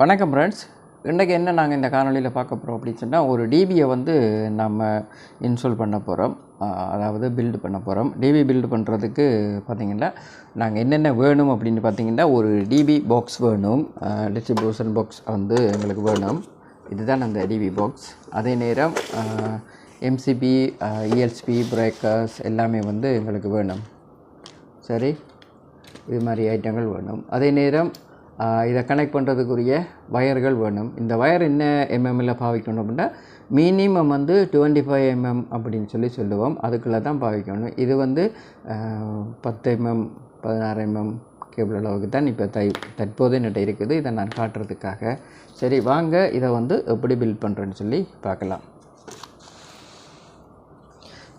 வணக்கம் ஃப்ரெண்ட்ஸ். இன்றைக்கி என்ன நாங்கள் இந்த காணொலியில் பார்க்க போகிறோம் அப்படின்னு சொன்னால், ஒரு டிபியை வந்து நம்ம இன்ஸ்டால் பண்ண போகிறோம். அதாவது பில்டு பண்ண போகிறோம். டிபி பில்டு பண்ணுறதுக்கு பார்த்திங்கன்னா நாங்கள் என்னென்ன வேணும் அப்படின்னு பார்த்திங்கன்னா, ஒரு டிபி பாக்ஸ் வேணும், டிஸ்ட்ரிபியூஷன் பாக்ஸ் வந்து எங்களுக்கு வேணும். இதுதான் அந்த டிபி பாக்ஸ். அதே நேரம் எம்சிபி, இஎல்சிபி, பிரேக்கர்ஸ் எல்லாமே வந்து எங்களுக்கு வேணும். சரி, இது மாதிரி ஐட்டங்கள் வேணும். அதே நேரம் இதை கனெக்ட் பண்ணுறதுக்குரிய வயர்கள் வேணும். இந்த வயர் என்ன எம்எம்மில் பாவிக்கணும் அப்படின்னா, மினிமம் வந்து 25 mm அப்படின்னு சொல்லுவோம். அதுக்குள்ளே தான் பாவிக்கணும். இது வந்து 10 mm 16 mm கேபிள் அளவுக்கு தான் இப்போ தற்போது என்கிட்ட இருக்குது. இதை நான் காட்டுறதுக்காக. சரி, வாங்க இதை வந்து எப்படி பில்ட் பண்ணுறேன்னு சொல்லி பார்க்கலாம்.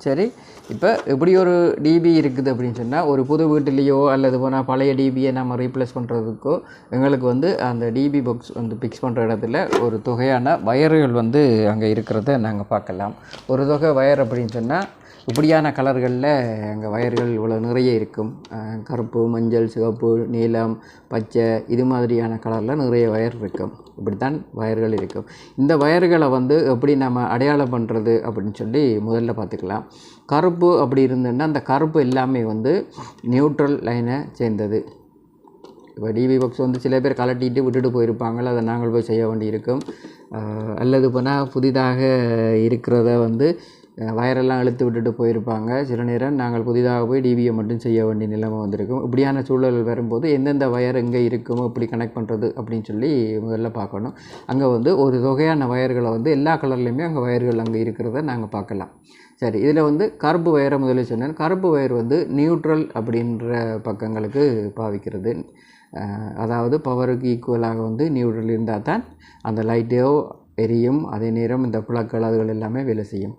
சரி, இப்போ இப்படி ஒரு டிபி இருக்குது அப்படின்னு சொன்னால், ஒரு புது வீட்டிலேயோ அல்லது போனால் பழைய டிபியை நம்ம ரீப்ளேஸ் பண்ணுறதுக்கோ எங்களுக்கு வந்து அந்த டிபி பாக்ஸ் வந்து ஃபிக்ஸ் பண்ணுற இடத்துல ஒரு தொகையான வயர்கள் வந்து அங்கே இருக்கிறத நாங்கள் பார்க்கலாம். ஒரு தொகை வயர் அப்படின்னு சொன்னால் இப்படியான கலர்களில் அங்கே வயர்கள் இவ்வளோ நிறைய இருக்கும். கருப்பு, மஞ்சள், சிவப்பு, நீலம், பச்சை, இது மாதிரியான கலரில் நிறைய வயர் இருக்கும். இப்படித்தான் வயர்கள் இருக்கும். இந்த வயர்களை வந்து எப்படி நம்ம அடையாளம் பண்ணுறது அப்படின்னு சொல்லி முதல்ல பார்த்துக்கலாம். கருப்பு அப்படி இருந்ததுன்னா அந்த கருப்பு எல்லாமே வந்து நியூட்ரல் லைனை சேர்ந்தது. இப்போ டிபி பாக்ஸ் வந்து சில பேர் கலட்டிட்டு விட்டுட்டு போயிருப்பாங்கள, அதை நாங்கள் போய் செய்ய வேண்டியிருக்கும். அல்லது போனால் புதிதாக இருக்கிறத வந்து வயரெல்லாம் இழுத்து விட்டுட்டு போயிருப்பாங்க. சில நேரம் நாங்கள் புதிதாக போய் டிபியை மட்டும் செய்ய வேண்டிய நிலைமை வந்திருக்கும். இப்படியான சூழல் வரும்போது எந்தெந்த வயர் எங்கே இருக்குமோ எப்படி கனெக்ட் பண்ணுறது அப்படின்னு சொல்லி முதல்ல பார்க்கணும். அங்கே வந்து ஒரு தொகையான வயர்களை வந்து எல்லா கலர்லேயுமே அங்கே வயர்கள் அங்கே இருக்கிறத நாங்கள் பார்க்கலாம். சரி, இதில் வந்து கருப்பு வயரை முதல்ல சொன்னேன். கருப்பு வயர் வந்து நியூட்ரல் அப்படின்ற பக்கங்களுக்கு பாவிக்கிறது. அதாவது பவருக்கு ஈக்குவலாக வந்து நியூட்ரல் இருந்தால் தான் அந்த லைட்டோ எரியும். அதே நேரம் இந்த புழக்கள் அதுகள் எல்லாமே வேலை செய்யும்.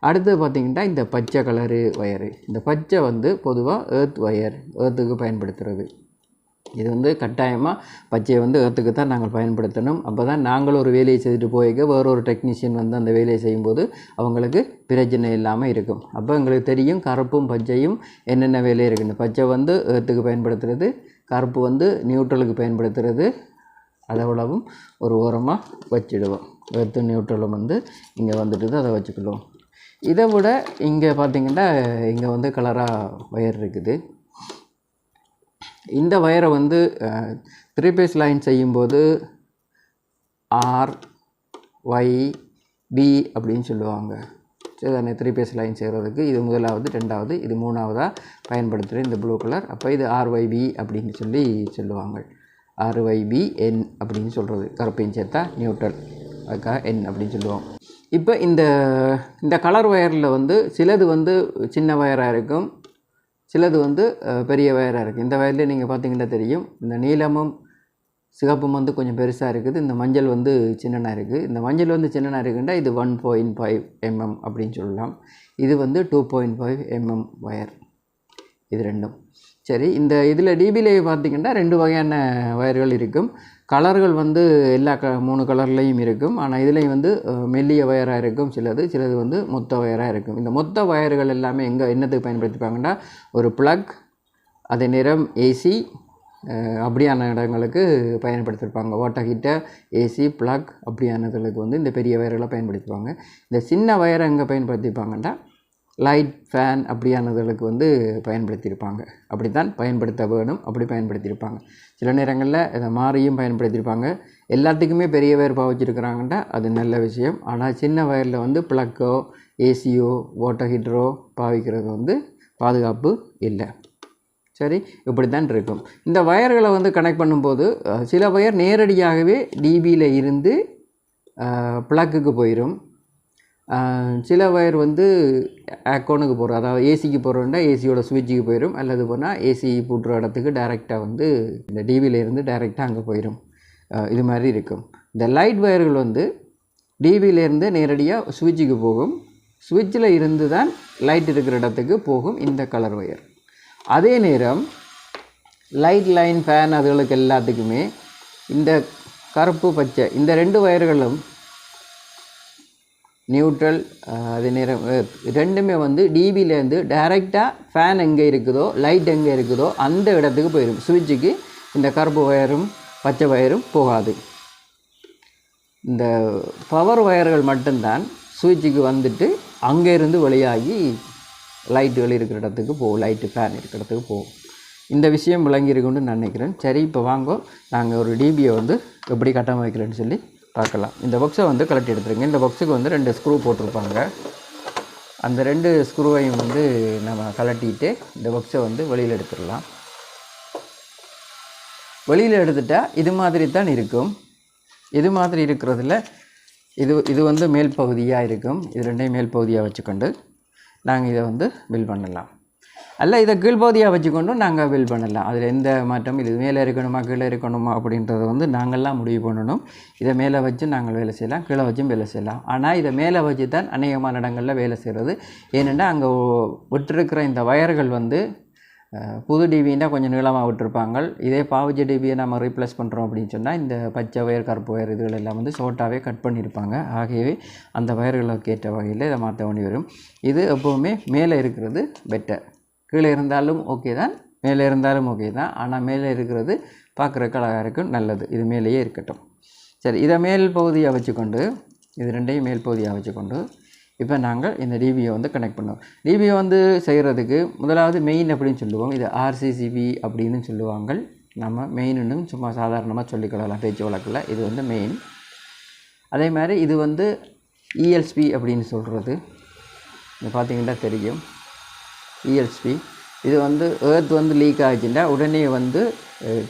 அடுத்து பார்த்திங்கன்னா இந்த பச்சை கலரு வயரு. இந்த பச்சை வந்து பொதுவாக ஏர்த் வயர், ஏர்த்துக்கு பயன்படுத்துகிறது. இது வந்து கட்டாயமாக பச்சையை வந்து ஏர்த்துக்கு தான் நாங்கள் பயன்படுத்தணும். அப்போ தான் நாங்களும் ஒரு வேலையை செய்துட்டு போய்க்க வேறொரு டெக்னீஷியன் வந்து அந்த வேலையை செய்யும்போது அவங்களுக்கு பிரச்சனை இல்லாமல் இருக்கும். அப்போ எங்களுக்கு தெரியும் கருப்பும் பச்சையும் என்னென்ன வேலை இருக்குன்னு. பச்சை வந்து ஏர்த்துக்கு பயன்படுத்துகிறது, கருப்பு வந்து நியூட்ரலுக்கு பயன்படுத்துகிறது. அதோடவும் ஒரு ஓரமாக வச்சிடுவோம். எர்த்து நியூட்ரலும் வந்து இங்கே வந்துட்டு அதை வச்சுக்கிடுவோம். இதை விட இங்கே பார்த்திங்கன்னா இங்கே வந்து கலராக வயர் இருக்குது. இந்த வயரை வந்து 3 பேஸ் லைன் செய்யும்போது RYB அப்படின்னு சொல்லுவாங்க. சரி தானே, 3 பேஸ் லைன் செய்கிறதுக்கு இது முதலாவது, ரெண்டாவது, இது மூணாவதாக பயன்படுத்துகிற இந்த ப்ளூ கலர். அப்போ இது RYB அப்படின்னு சொல்லுவாங்க. RYBN அப்படின்னு சொல்கிறது. கருப்பையும் சேர்த்தா நியூட்ரல், அதுக்காக N அப்படின்னு சொல்லுவோம். இப்போ இந்த கலர் வயரில் வந்து சிலது வந்து சின்ன வயராக இருக்கும், சிலது வந்து பெரிய வயராக இருக்குது. இந்த வயரில் நீங்கள் பார்த்திங்கன்னா தெரியும், இந்த நீலமும் சிவப்பும் வந்து கொஞ்சம் பெருசாக இருக்குது, இந்த மஞ்சள் வந்து சின்னனாக இருக்குது. இந்த மஞ்சள் வந்து சின்னனாக இருக்குன்னா இது 1.5 mm அப்படின்னு சொல்லலாம். இது வந்து 2.5 mm வயர். இது ரெண்டும் சரி. இதில் டிபிலே பார்த்திங்கன்னா 2 வகையான வயர்கள் இருக்கும். கலர்கள் வந்து எல்லா 3 கலர்லேயும் இருக்கும். ஆனால் இதுலேயும் வந்து மெல்லிய வயராக இருக்கும் சிலது வந்து மொத்த வயராக இருக்கும். இந்த மொத்த வயர்கள் எல்லாமே என்னத்துக்கு பயன்படுத்திப்பாங்கன்னா, ஒரு ப்ளக், அதே நேரம் ஏசி, அப்படியான இடங்களுக்கு பயன்படுத்தியிருப்பாங்க. வாட்டர் ஹீட்டர், ஏசி, ப்ளக் அப்படியானதுகளுக்கு வந்து இந்த பெரிய வயர்களை பயன்படுத்துவாங்க. இந்த சின்ன வயரை எங்கே பயன்படுத்திப்பாங்கன்னா லைட், ஃபேன் அப்படியானதுகளுக்கு வந்து பயன்படுத்தியிருப்பாங்க. அப்படி தான் பயன்படுத்த வேணும், அப்படி பயன்படுத்தியிருப்பாங்க. சில நேரங்களில் இதை மாறியும் பயன்படுத்தியிருப்பாங்க. எல்லாத்துக்குமே பெரிய வயர் பாவிச்சிருக்கிறாங்கன்னா அது நல்ல விஷயம். ஆனால் சின்ன வயரில் வந்து ப்ளக்கோ, ஏசியோ, வாட்டர் ஹீட்டரோ பாவிக்கிறது வந்து பாதுகாப்பு இல்லை. சரி, இப்படி தான் இருக்கும். இந்த வயர்களை வந்து கனெக்ட் பண்ணும்போது சில வயர் நேரடியாகவே டிபியில் இருந்து ப்ளக்குக்கு போயிடும். சில வயர் வந்து ஏக்கோனுக்கு போகிறோம், அதாவது ஏசிக்கு போகிறோன்னா ஏசியோட சுவிட்சுக்கு போயிடும். அல்லது போனால் ஏசி போட்டுற இடத்துக்கு டைரெக்டாக வந்து இந்த டிவியிலேருந்து டைரெக்டாக அங்கே போயிடும். இது மாதிரி இருக்கும். இந்த லைட் வயர்கள் வந்து டிவியிலேருந்து நேரடியாக சுவிட்சுக்கு போகும். சுவிட்சில் இருந்து தான் லைட் இருக்கிற இடத்துக்கு போகும் இந்த கலர் வயர். அதே நேரம் லைட், லைன், ஃபேன் அதுகளுக்கு எல்லாத்துக்குமே இந்த கருப்பு, பச்சை இந்த 2 வயர்களும் நியூட்ரல், அதே நேரம் ரெண்டுமே வந்து டிபியிலேருந்து டைரெக்டாக ஃபேன் எங்கே இருக்குதோ, லைட் எங்கே இருக்குதோ அந்த இடத்துக்கு போயிடும். சுவிட்சுக்கு இந்த கருப்பு வயரும் பச்சை வயரும் போகாது. இந்த பவர் ஒயர்கள் மட்டும்தான் சுவிட்சுக்கு வந்துட்டு அங்கேருந்து வெளியாகி லைட்டுகள் இருக்கிற இடத்துக்கு போகும், லைட்டு ஃபேன் இருக்கிற இடத்துக்கு போகும். இந்த விஷயம் விளங்கியிருக்குன்னு நான் நினைக்கிறேன். சரி, இப்போ வாங்க நாங்கள் ஒரு டிபியை வந்து எப்படி கட்டமைக்கிறேன்னு சொல்லி பார்க்கலாம். இந்த பாக்ஸை வந்து கலட்டி எடுத்துருங்க. இந்த பாக்ஸுக்கு வந்து 2 ஸ்க்ரூ போட்டிருப்பாங்க. அந்த 2 ஸ்க்ரூவையும் வந்து நம்ம கலட்டிட்டு இந்த பாக்ஸை வந்து வெளியில் எடுத்துடலாம். வெளியில் எடுத்துட்டால் இது மாதிரி தான் இருக்கும். இது மாதிரி இருக்கிறதுல இது வந்து மேல் பகுதியாக இருக்கும். இது 2ஐயும் மேல் பகுதியாக வச்சுக்கொண்டு நாங்கள் இதை வந்து பில் பண்ணலாம். அல்ல இதை கீழ்பகுதியாக வச்சுக்கொண்டு நாங்கள் பில் பண்ணலாம். அதில் எந்த மாற்றமும் இது மேலே இருக்கணுமா கீழே இருக்கணுமா அப்படின்றத வந்து நாங்கள்லாம் முடிவு பண்ணணும். இதை மேலே வச்சு நாங்கள் வேலை செய்யலாம், கீழே வச்சும் வேலை செய்யலாம். ஆனால் இதை மேலே வச்சு தான் அநேகமான இடங்களில் வேலை செய்கிறது. ஏனென்னா அங்கே விட்டுருக்கிற இந்த வயர்கள் வந்து புது டிவின்னா கொஞ்சம் நீளமாக விட்டுருப்பாங்க. இதே பாவிச்ச டிவியை நம்ம ரீப்ளேஸ் பண்ணுறோம் அப்படின்னு சொன்னால் இந்த பச்சை வயர் கருப்பு வயர் இதுகள் எல்லாம் வந்து ஷார்ட்டாகவே கட் பண்ணியிருப்பாங்க. ஆகவே அந்த வயர்களுக்கு ஏற்ற வகையில் இதை மாற்ற வேண்டி வரும். இது எப்போவுமே மேலே இருக்கிறது பெட்டர். கீழே இருந்தாலும் ஓகே தான், மேலே இருந்தாலும் ஓகே தான். ஆனால் மேலே இருக்கிறது பார்க்குறக்கு அழகாக இருக்கும், நல்லது. இது மேலேயே இருக்கட்டும். சரி, இதை மேல் பகுதியாக வச்சுக்கொண்டு இது 2ஐயும் மேல் பகுதியாக வச்சுக்கொண்டு இப்போ நாங்கள் இந்த டிபியை வந்து கனெக்ட் பண்ணுவோம். டிபியை வந்து செய்கிறதுக்கு முதலாவது மெயின் அப்படின்னு சொல்லுவோம். இது ஆர்சிசிபி அப்படின்னு சொல்லுவாங்க. நம்ம மெயின்னு சும்மா சாதாரணமாக சொல்லிக்கொள்ளலாம் பேச்சு வழக்கில். இது வந்து மெயின். அதே மாதிரி இது வந்து இஎல்எஸ்பி அப்படின்னு சொல்கிறது. இது பார்த்திங்கன்னா தெரியும், இஎல்எஸ்பி. இது வந்து ஏர்த் வந்து லீக் ஆகிச்சுன்னா உடனே வந்து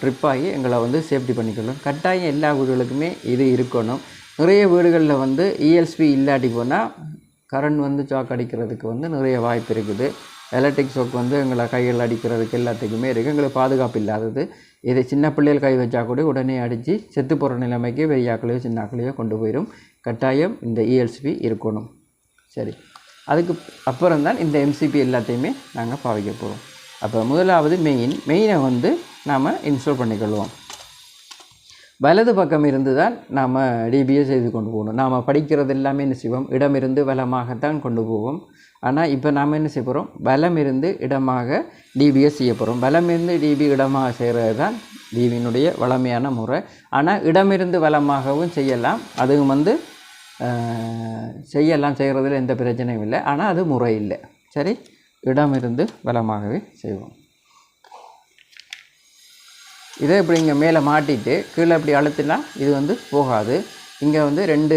ட்ரிப் ஆகி எங்களை வந்து சேஃப்டி பண்ணிக்கொள்ளும். கட்டாயம் எல்லா வீடுகளுக்குமே இது இருக்கணும். நிறைய வீடுகளில் வந்து இஎல்எஸ்பி இல்லாட்டி போனால் கரண்ட் வந்து ஷாக் அடிக்கிறதுக்கு வந்து நிறைய வாய்ப்பு இருக்குது. எலக்ட்ரிக் ஷாக் வந்து எங்களை கையில் அடிக்கிறதுக்கு எல்லாத்துக்குமே இருக்குது. எங்களுக்கு பாதுகாப்பு இல்லாதது. இதை சின்ன பிள்ளைகள் கை வச்சா கூட உடனே அடித்து செத்து போகிற நிலைமைக்கு பெரியாக்களையோ சின்னாக்களையோ கொண்டு போயிடும். கட்டாயம் இந்த இஎல்எஸ்பி இருக்கணும். சரி, அதுக்கு அப்புறம் தான் இந்த எம்சிபி எல்லாத்தையுமே நாங்கள் பாவிக்க போகிறோம். அப்போ முதலாவது மெயினை வந்து நாம் இன்ஸ்டால் பண்ணிக்கொள்வோம். வலது பக்கம் இருந்து தான் நாம் டிபியை செய்து கொண்டு போகணும். நாம் படிக்கிறது எல்லாமே என்ன செய்வோம், இடமிருந்து வலமாகத்தான் கொண்டு போவோம். ஆனால் இப்போ நாம் என்ன செய்ய போகிறோம், வலம் இருந்து இடமாக டிபியை செய்ய போகிறோம். வலம் இருந்து டிபி இடமாக செய்கிறது தான் டிபியினுடைய வளமையான முறை. ஆனால் இடமிருந்து வலமாகவும் செய்யலாம். அதுவும் வந்து செய்கிறதுல எந்த பிரச்சனையும் இல்லை. ஆனால் அது முறை இல்லை. சரி, இடமிருந்து வலமாகவே செய்வோம். இதை இப்படி இங்கே மேலே மாட்டிட்டு கீழே இப்படி அழுத்தினா இது வந்து போகாது. இங்கே வந்து 2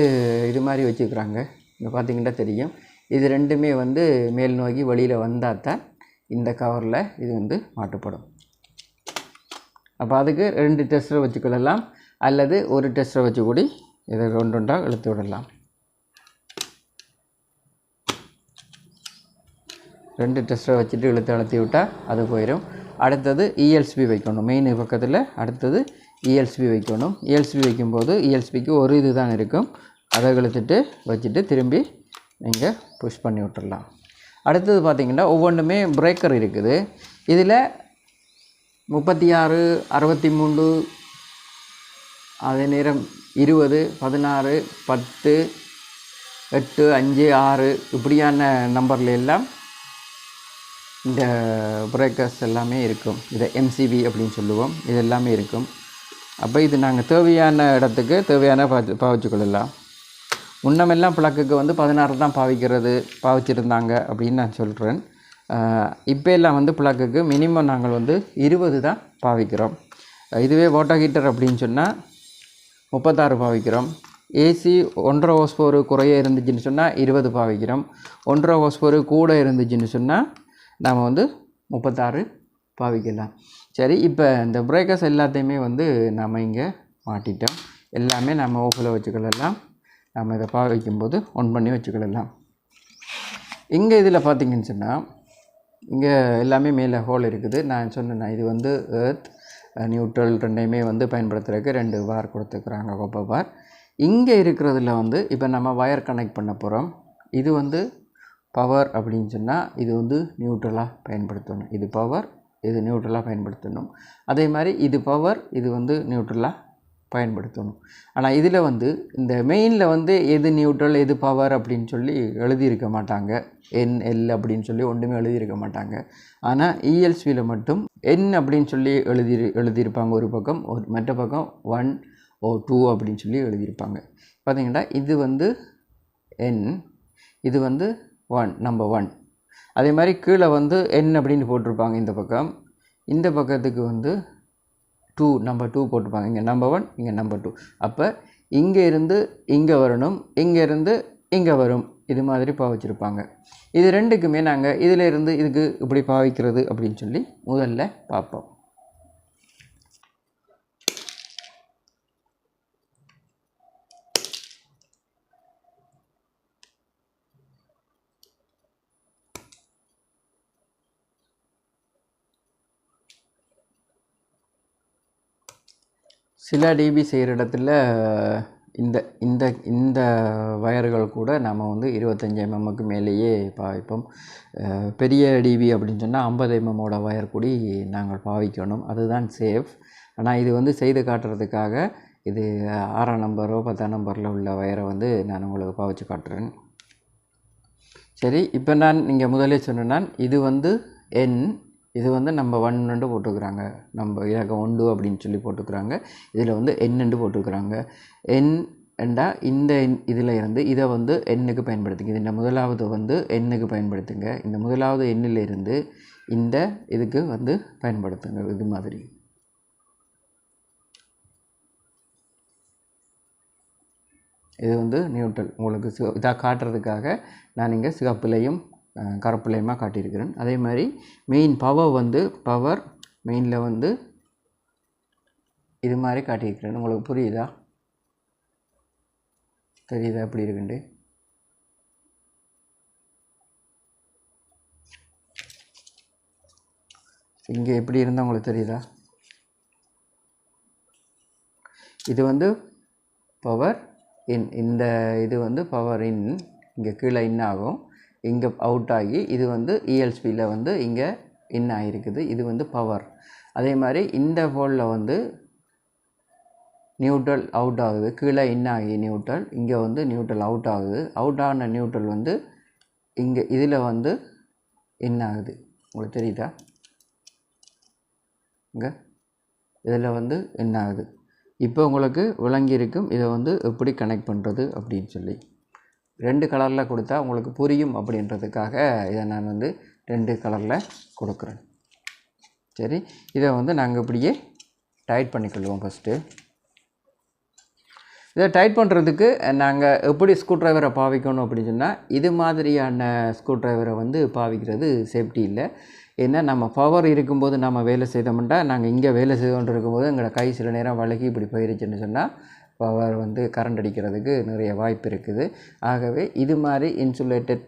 இது மாதிரி வச்சுக்கிறாங்க. இங்கே பார்த்திங்கன்னா தெரியும். இது 2மே வந்து மேல் நோக்கி வெளியில் வந்தால் தான் இந்த கவரில் இது வந்து மாட்டப்படும். அப்போ அதுக்கு 2 டெஸ்டரை வச்சுக்கொள்ளலாம், அல்லது ஒரு டெஸ்டரை வச்சு கூடி இதை ஒன்றாக இழுத்து விடலாம். 2 டெஸ்டரை வச்சுட்டு அழுத்தி விட்டால் அது போயிடும். அடுத்தது இஎல்எஸ்பி வைக்கணும். மெயின் பக்கத்தில் அடுத்தது இஎல்எஸ்பி வைக்கணும். இஎல்எஸ்பி வைக்கும்போது இஎல்எஸ்பிக்கு ஒரு இது தான் இருக்கும். அதை இழுத்துட்டு வச்சுட்டு திரும்பி நீங்கள் புஷ் பண்ணி விட்டுடலாம். அடுத்தது பார்த்திங்கன்னா ஒவ்வொன்றுமே பிரேக்கர் இருக்குது. இதில் 36, 63, அதே நேரம் 20, 16, 10, 8, 5, 6 இப்படியான நம்பரில் எல்லாம் இந்த பிரேக்கர்ஸ் எல்லாமே இருக்கும். இதை எம்சிபி அப்படின்னு சொல்லுவோம். இது எல்லாமே இருக்கும். அப்போ இது நாங்கள் தேவையான இடத்துக்கு தேவையான பாவிச்சுக்கொள்ளலாம். முன்னமெல்லாம் பிளக்குக்கு வந்து 16 தான் பாவிச்சிருந்தாங்க அப்படின்னு நான் சொல்கிறேன். இப்போ எல்லாம் வந்து பிளக்குக்கு மினிமம் நாங்கள் வந்து 20 தான் பாவிக்கிறோம். இதுவே வாட்டர் ஹீட்டர் அப்படின்னு சொன்னால் 36 பாவிக்கிறோம். ஏசி 1.5 ஹோஸ்பவர் குறைய இருந்துச்சுன்னு சொன்னால் 20 பாவிக்கிறோம். 1.5 ஹோஸ்பவர் கூட இருந்துச்சுன்னு சொன்னால் நாம் வந்து 36 பாவிக்கலாம். சரி, இப்போ இந்த பிரேக்கர்ஸ் எல்லாத்தையுமே வந்து நம்ம இங்கே மாட்டிட்டோம். எல்லாமே நம்ம ஓஃபில் வச்சுக்கலாம். நம்ம இதை பாவிக்கும்போது ஒன் பண்ணி வச்சுக்கலாம். இங்கே இதில் பார்த்திங்கன்னு சொன்னால் இங்கே எல்லாமே மேலே ஹோல் இருக்குது. நான் சொன்னேன், இது வந்து எர்த் நியூட்ரல் 2ஐயுமே வந்து பயன்படுத்துறதுக்கு 2 பார் கொடுத்துருக்குறாங்க, கொப்பை பார். இங்கே இருக்கிறதுல வந்து இப்போ நம்ம வயர் கனெக்ட் பண்ண போகிறோம். இது வந்து பவர் அப்படின்னு சொன்னால் இது வந்து நியூட்ரலாக பயன்படுத்தணும். இது பவர், இது நியூட்ரலாக பயன்படுத்தணும். அதே மாதிரி இது பவர், இது வந்து நியூட்ரலாக பயன்படுத்தணும். ஆனால் இதில் வந்து இந்த மெயினில் வந்து எது நியூட்ரல் எது பவர் அப்படின்னு சொல்லி எழுதியிருக்க மாட்டாங்க. NL அப்படின்னு சொல்லி ஒன்றுமே எழுதியிருக்க மாட்டாங்க. ஆனால் இஎல்எஸ்பியில் மட்டும் N அப்படின்னு சொல்லி எழுதியிருப்பாங்க ஒரு பக்கம், மற்ற பக்கம் 1, O2 அப்படின்னு சொல்லி எழுதியிருப்பாங்க. பார்த்தீங்கன்னா இது வந்து N, இது வந்து 1, நம்பர் 1. அதே மாதிரி கீழே வந்து N அப்படின்னு போட்டிருப்பாங்க இந்த பக்கம். இந்த பக்கத்துக்கு வந்து 2, நம்பர் 2 போட்டிருப்பாங்க. இங்கே நம்பர் 1, இங்கே நம்பர் 2. அப்போ இங்கே இருந்து இங்கே வரணும், இங்கே இருந்து இங்கே வரும், இது மாதிரி பாவிச்சிருப்பாங்க. இது ரெண்டுக்குமே நாங்கள் இதில் இருந்து இதுக்கு இப்படி பாவிக்கிறது அப்படின்னு சொல்லி முதல்ல பார்ப்போம். சில டிபி செய்கிற இடத்துல இந்த இந்த இந்த வயர்கள் கூட நம்ம வந்து 25 mmக்கு மேலேயே பாவிப்போம். பெரிய டிபி அப்படின்னு சொன்னால் 50 mmோட வயர் கூடி நாங்கள் பாவிக்கணும், அதுதான் சேஃப். ஆனால் இது வந்து செய்து காட்டுறதுக்காக இது 6ஆம் நம்பரோ 10ஆம் நம்பரில் உள்ள வயரை வந்து நான் உங்களுக்கு பாவிச்சு காட்டுறேன். சரி, இப்போ நான் இங்கே முதலே சொன்னேன், இது வந்து N, இது வந்து நம்ம 1 போட்டுக்கிறாங்க, நம்ம இலக்கம் 1 அப்படின்னு சொல்லி போட்டுக்கிறாங்க. இதில் வந்து N போட்டுக்கிறாங்க. N என்றா இந்த இதில் இருந்து இதை வந்து Nக்கு பயன்படுத்துங்க. இந்த முதலாவது வந்து Nக்கு பயன்படுத்துங்க. இந்த முதலாவது Nல் இருந்து இந்த இதுக்கு வந்து பயன்படுத்துங்க. இது மாதிரி இது வந்து நியூட்ரல். உங்களுக்கு இதாக காட்டுறதுக்காக நான் இங்கே சிகப்புலையும் கருப்புலையுமா காட்டியிருக்கிறேன். அதே மாதிரி மெயின் பவர் வந்து பவர் மெயினில் வந்து இது மாதிரி காட்டியிருக்கிறேன். உங்களுக்கு புரியுதா? தெரியுதா எப்படி இருக்குண்டு? இங்கே எப்படி இருந்தால் உங்களுக்கு தெரியுதா? இது வந்து பவர் இன், இந்த இது வந்து பவர் இன், இங்கே கீழே இன் ஆகும், இங்கே அவுட் ஆகி இது வந்து ELSPயில் வந்து இங்கே இன் ஆகிருக்குது, இது வந்து பவர். அதே மாதிரி இந்த போலில் வந்து நியூட்ரல் அவுட் ஆகுது, கீழே இன் ஆகி நியூட்ரல், இங்கே வந்து நியூட்ரல் அவுட் ஆகுது. அவுட் ஆன நியூட்ரல் வந்து இங்கே இதில் வந்து இன் ஆகுது. உங்களுக்கு தெரியுதா? இங்கே இதில் வந்து இன் ஆகுது. இப்போ உங்களுக்கு விளங்கியிருக்கும் இதை வந்து எப்படி கனெக்ட் பண்ணுறது அப்படின்னு சொல்லி. 2 கலரில் கொடுத்தா உங்களுக்கு புரியும் அப்படின்றதுக்காக இதை நான் வந்து 2 கலரில் கொடுக்குறேன். சரி, இதை வந்து நாங்கள் இப்படியே டைட் பண்ணிக்கொள்வோம். ஃபஸ்ட்டு இதை டைட் பண்ணுறதுக்கு நாங்கள் எப்படி ஸ்க்ரூ ட்ரைவரை பாவிக்கணும் அப்படின்னு சொன்னால், இது மாதிரியான ஸ்க்ரூ ட்ரைவரை வந்து பாவிக்கிறது சேஃப்டி இல்லை. ஏன்னா நம்ம பவர் இருக்கும்போது நம்ம வேலை செய்தோம்னா, நாங்கள் இங்கே வேலை செய்து கொண்டு இருக்கும்போது எங்களோட கை சில நேரம் வழுக்கி இப்படி போயிருச்சுன்னு சொன்னால் பவர் வந்து கரண்ட் அடிக்கிறதுக்கு நிறைய வாய்ப்பு இருக்குது. ஆகவே இது மாதிரி இன்சுலேட்டட்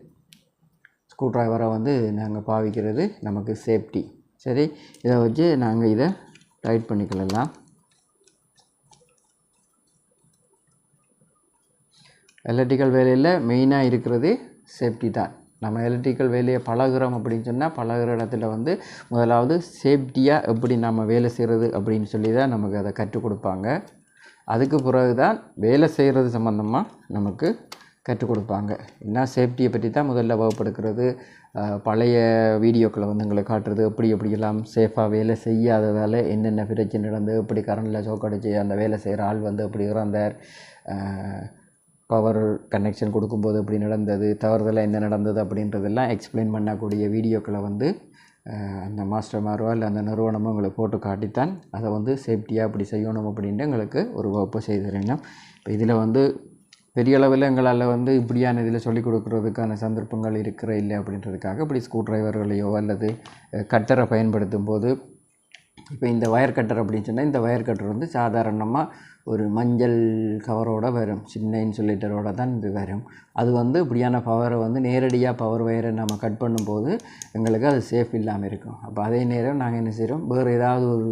ஸ்க்ரூ ட்ரைவரை வந்து நாங்கள் பாவிக்கிறது நமக்கு சேஃப்டி. சரி, இதை வச்சு நாங்கள் இதை டைட் பண்ணிக்கலாம். எலக்ட்ரிக்கல் வேலையில் மெயினாக இருக்கிறது சேஃப்டி தான். நம்ம எலக்ட்ரிக்கல் வேலையை பழகுறோம் அப்படின்னு சொன்னால், பழகுற இடத்துல வந்து முதலாவது சேஃப்டியாக எப்படி நம்ம வேலை செய்கிறது அப்படின்னு சொல்லி தான் நமக்கு அதை கற்றுக் கொடுப்பாங்க. அதுக்கு பிறகு தான் வேலை செய்கிறது சம்மந்தமாக நமக்கு கற்றுக் கொடுப்பாங்க. என்ன சேஃப்டியை பற்றி தான் முதல்ல வகுப்படுக்கிறது. பழைய வீடியோக்களை வந்து எங்களை காட்டுறது, எப்படியெல்லாம் சேஃபாக வேலை செய்யாததால் என்னென்ன பிரச்சனை நடந்து, எப்படி கரண்டில் சோக்கடிச்சு அந்த வேலை செய்கிற ஆள் வந்து எப்படி இறந்தார், பவர் கனெக்ஷன் கொடுக்கும்போது எப்படி நடந்தது, தவறுதலாக என்ன நடந்தது அப்படின்றதெல்லாம் எக்ஸ்பிளைன் பண்ணக்கூடிய வீடியோக்களை வந்து அந்த மாஸ்டர்மாரோ இல்லை அந்த நிறுவனமோ எங்களை போட்டு காட்டித்தான் அதை வந்து சேஃப்டியாக அப்படி செய்யணும் அப்படின்ட்டு எங்களுக்கு ஒரு வகுப்பு செய்திருந்தோம். இப்போ இதில் வந்து பெரிய அளவில் எங்களால் வந்து இப்படியான இதில் சொல்லிக் கொடுக்குறதுக்கான சந்தர்ப்பங்கள் இருக்கிற இல்லை அப்படின்றதுக்காக இப்படி ஸ்க்ரூ ட்ரைவர்களையோ அல்லது கட்டரை பயன்படுத்தும் போது, இப்போ இந்த வயர் கட்டர் அப்படின்னு சொன்னால், இந்த வயர் கட்டர் வந்து சாதாரணமாக ஒரு மஞ்சள் கவரோடு வரும், சின்ன இன்சுலேட்டரோடு தான் இது வரும். அது வந்து இப்படியான பவரை வந்து நேரடியாக பவர் வயரை நம்ம கட் பண்ணும்போது எங்களுக்கு அது சேஃப் இல்லாமல் இருக்கும். அப்போ அதே நேரம் நாங்கள் என்ன செய்கிறோம், வேறு ஏதாவது ஒரு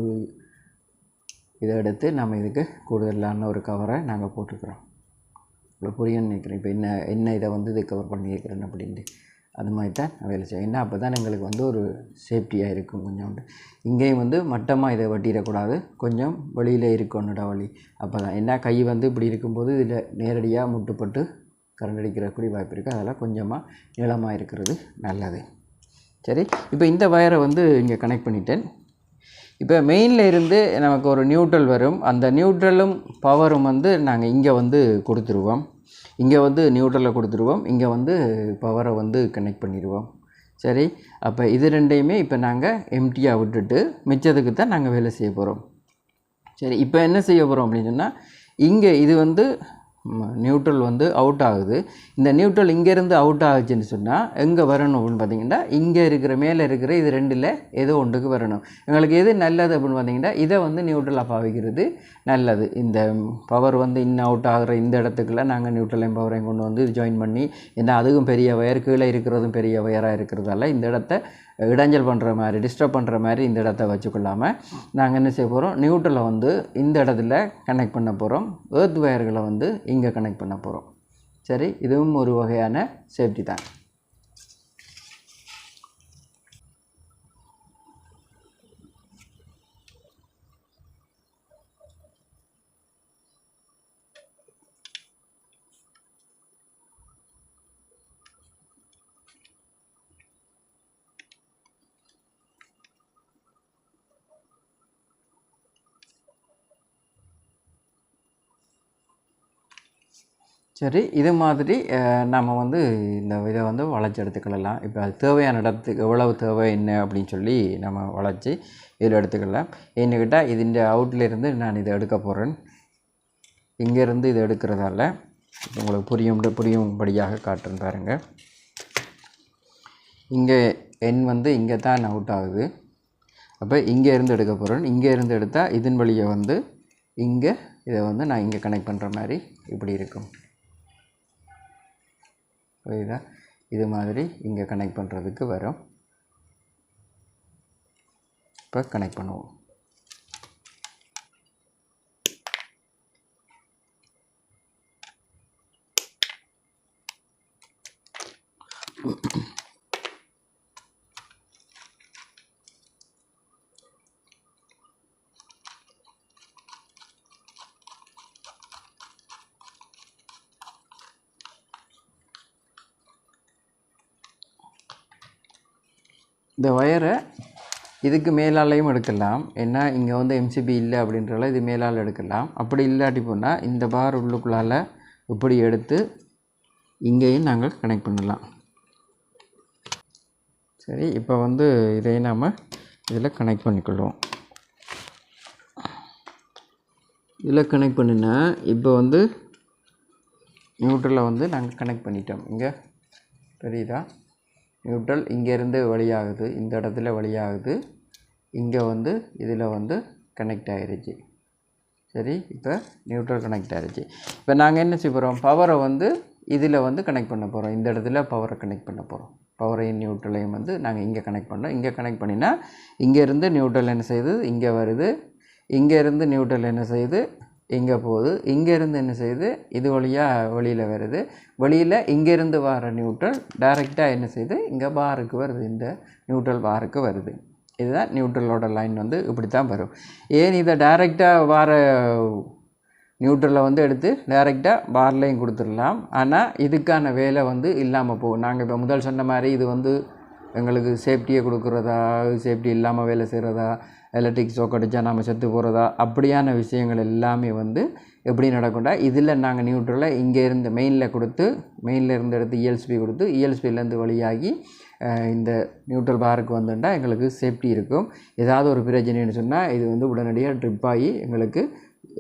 இதை எடுத்து நம்ம இதுக்கு கூடுதலான ஒரு கவரை நாங்கள் போட்டுக்கிறோம். இவ்வளோ புரியும்னு நினைக்கிறேன். இப்போ என்ன இதை வந்து இது கவர் பண்ணியிருக்கிறேன் அப்படின்ட்டு அது மாதிரி தான் நான் வேலை செய்வேன். ஏன்னா அப்போ தான் எங்களுக்கு வந்து ஒரு சேஃப்டியாக இருக்கும். கொஞ்சோண்டு இங்கேயும் வந்து மட்டமாக இதை வெட்டிடக்கூடாது, கொஞ்சம் வெளியில் இருக்கணுடா வழி. அப்போ தான் என்ன கை வந்து இப்படி இருக்கும்போது இதில் நேரடியாக முட்டுப்பட்டு கரண்ட் அடிக்கிறக்கூடிய வாய்ப்பு இருக்குது. அதெல்லாம் கொஞ்சமாக நீளமாக இருக்கிறது நல்லது. சரி, இப்போ இந்த வயரை வந்து இங்கே கனெக்ட் பண்ணிட்டேன். இப்போ மெயினில் இருந்து நமக்கு ஒரு நியூட்ரல் வரும். அந்த நியூட்ரலும் பவரும் வந்து நாங்கள் இங்கே வந்து கொடுத்துருவோம். இங்கே வந்து நியூட்ரலை கொடுத்துருவோம், இங்கே வந்து பவரை வந்து கனெக்ட் பண்ணிடுவோம். சரி, அப்போ இது ரெண்டையுமே இப்போ நாங்கள் எம்டியாக விட்டுட்டு மிச்சத்துக்கு தான் நாங்கள் வேலை செய்ய போகிறோம். சரி, இப்போ என்ன செய்ய போகிறோம் அப்படின்னு சொன்னால், இங்கே இது வந்து நியூட்ரல் வந்து அவுட் ஆகுது. இந்த நியூட்ரல் இங்கேருந்து அவுட் ஆகுச்சுன்னு சொன்னால் எங்கே வரணும் அப்படின்னு பார்த்தீங்கன்னா, இங்கே இருக்கிற மேலே இருக்கிற இது ரெண்டில் ஏதோ ஒன்றுக்கு வரணும். எங்களுக்கு எது நல்லது அப்படின்னு பார்த்தீங்கன்னா, இதை வந்து நியூட்ரலாக பாவிக்கிறது நல்லது. இந்த பவர் வந்து இன்னும் அவுட் ஆகிற இந்த இடத்துக்குள்ள நாங்கள் நியூட்ரலையும் பவரையும் கொண்டு வந்து ஜாயின் பண்ணி, ஏன்னா அதுவும் பெரிய வயர், கீழே இருக்கிறதும் பெரிய வயராக இருக்கிறதால இந்த இடத்த இடைஞ்சல் பண்ணுற மாதிரி, டிஸ்டர்ப் பண்ணுற மாதிரி இந்த இடத்த வச்சுக்கொள்ளாமல் நாங்கள் என்ன செய்ய போகிறோம், நியூட்ரலை வந்து இந்த இடத்துல கனெக்ட் பண்ண போகிறோம், எர்த் வயர்களை வந்து இங்கே கனெக்ட் பண்ண போகிறோம். சரி, இதுவும் ஒரு வகையான சேஃப்டி தான். சரி, இது மாதிரி நம்ம வந்து இந்த இதை வந்து வளைச்சி எடுத்துக்கலாம். இப்போ அது தேவையான இடத்துக்கு எவ்வளவு தேவை என்ன அப்படின்னு சொல்லி நம்ம வளைச்சி இதில் எடுத்துக்கலாம். ஏன்னு கேட்டால் இதுஇந்த அவுட்லேருந்து நான் இதை எடுக்க போகிறேன். இங்கேருந்து இதை எடுக்கிறதால உங்களுக்கு புரியும்படியாக காட்டுறேன் பாருங்கள். இங்கே எண் வந்து இங்கே தான் அவுட் ஆகுது. அப்போ இங்கேருந்து எடுக்க போகிறேன். இங்கேருந்து எடுத்தால் இதன் வழியை வந்து இங்கே இதை வந்து நான் இங்கே கனெக்ட் பண்ணுற மாதிரி இப்படி இருக்கும். புரியுதா? இது மாதிரி இங்கே கனெக்ட் பண்ணுறதுக்கு வரும். இப்போ கனெக்ட் பண்ணுவோம். இந்த வயரை இதுக்கு மேலாலையும் எடுக்கலாம். ஏன்னா இங்கே வந்து எம்சிபி இல்லை அப்படின்றதால இது மேலால் எடுக்கலாம். அப்படி இல்லாட்டி போனால் இந்த பார் உள்ளுக்குள்ளால் இப்படி எடுத்து இங்கேயும் நாங்கள் கனெக்ட் பண்ணலாம். சரி, இப்போ வந்து இதை நாம் இதில் கனெக்ட் பண்ணிக்கொள்வோம். இதில் கனெக்ட் பண்ணினா இப்போ வந்து நியூட்ரலை வந்து நாங்கள் கனெக்ட் பண்ணிட்டோம். இங்கே தெரியுதா? நியூட்ரல் இங்கேருந்து வழியாகுது, இந்த இடத்துல வழியாகுது, இங்கே வந்து இதில் வந்து கனெக்ட் ஆகிருச்சு. சரி, இப்போ நியூட்ரல் கனெக்ட் ஆகிருச்சு. இப்போ நாங்கள் என்ன செய்ய போகிறோம், பவரை வந்து இதில் வந்து கனெக்ட் பண்ண போகிறோம். இந்த இடத்துல பவரை கனெக்ட் பண்ண போகிறோம். பவரையும் நியூட்ரலையும் வந்து நாங்கள் இங்கே கனெக்ட் பண்ணோம். இங்கே கனெக்ட் பண்ணினா இங்கேருந்து நியூட்ரல் என்ன செய்யுது, இங்கே வருது. இங்கேருந்து நியூட்ரல் என்ன செய்யுது, இங்கே போகுது. இங்கேருந்து என்ன செய்யுது, இது வழியாக வெளியில் வருது. வெளியில் இங்கேருந்து வர நியூட்ரல் டைரெக்டாக என்ன செய்யுது, இங்கே பாருக்கு வருது, இந்த நியூட்ரல் பாருக்கு வருது. இதுதான் நியூட்ரலோட லைன் வந்து இப்படி தான் வரும். ஏன் இதை டைரெக்டாக வர நியூட்ரலை வந்து எடுத்து டைரெக்டாக பார்லையும் கொடுத்துடலாம். ஆனால் இதுக்கான வேலை வந்து இல்லாமல் போகும். நாங்கள் இப்போ முதல் சொன்ன மாதிரி இது வந்து எங்களுக்கு சேஃப்டியை கொடுக்குறதா, சேஃப்டி இல்லாமல் வேலை செய்கிறதா, எலக்ட்ரிக் ஷாக் அடித்தா நம்ம செத்து போகிறதா, அப்படியான விஷயங்கள் எல்லாமே வந்து எப்படி நடக்கும்டா, இதில் நாங்கள் நியூட்ரலை இங்கேருந்து மெயினில் கொடுத்து, மெயினில் இருந்து எடுத்து இஎல்எஸ்பி கொடுத்து, இஎல்எஸ்பிலேருந்து வழியாகி இந்த நியூட்ரல் பாருக்கு வந்துட்டா எங்களுக்கு சேஃப்டி இருக்கும். ஏதாவது ஒரு பிரச்சனைன்னு சொன்னால் இது வந்து உடனடியாக ட்ரிப் ஆகி எங்களுக்கு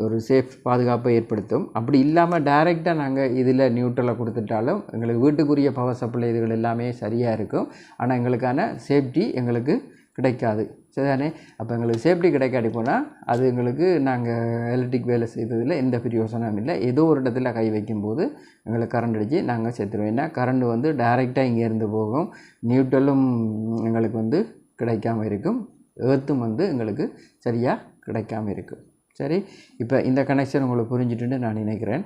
ஒரு சேஃப் பாதுகாப்பை ஏற்படுத்தும். அப்படி இல்லாமல் டைரெக்டாக நாங்கள் இதில் நியூட்ரலை கொடுத்துட்டாலும் எங்களுக்கு வீட்டுக்குரிய பவர் சப்ளை இதுகள் எல்லாமே சரியாக இருக்கும். ஆனால் எங்களுக்கான சேஃப்டி எங்களுக்கு கிடைக்காது. சரிதானே? அப்போ எங்களுக்கு சேஃப்டி கிடைக்காட்டி போனால் அது எங்களுக்கு நாங்கள் எலக்ட்ரிக் வேலை செய்ததில் எந்த பிரயோசனமும் இல்லை. ஏதோ ஒரு இடத்துல கை வைக்கும்போது எங்களுக்கு கரண்ட் அடித்து நாங்கள் செத்துருவோம். ஏன்னா கரண்ட் வந்து டைரெக்டாக இங்கேருந்து போகும். நியூட்ரலும் எங்களுக்கு வந்து கிடைக்காமல் இருக்கும். ஏர்த்தும் வந்து எங்களுக்கு சரியாக கிடைக்காமல் இருக்கும். சரி, இப்போ இந்த கனெக்ஷன் உங்களுக்கு புரிஞ்சுட்டுன்னு நான் நினைக்கிறேன்.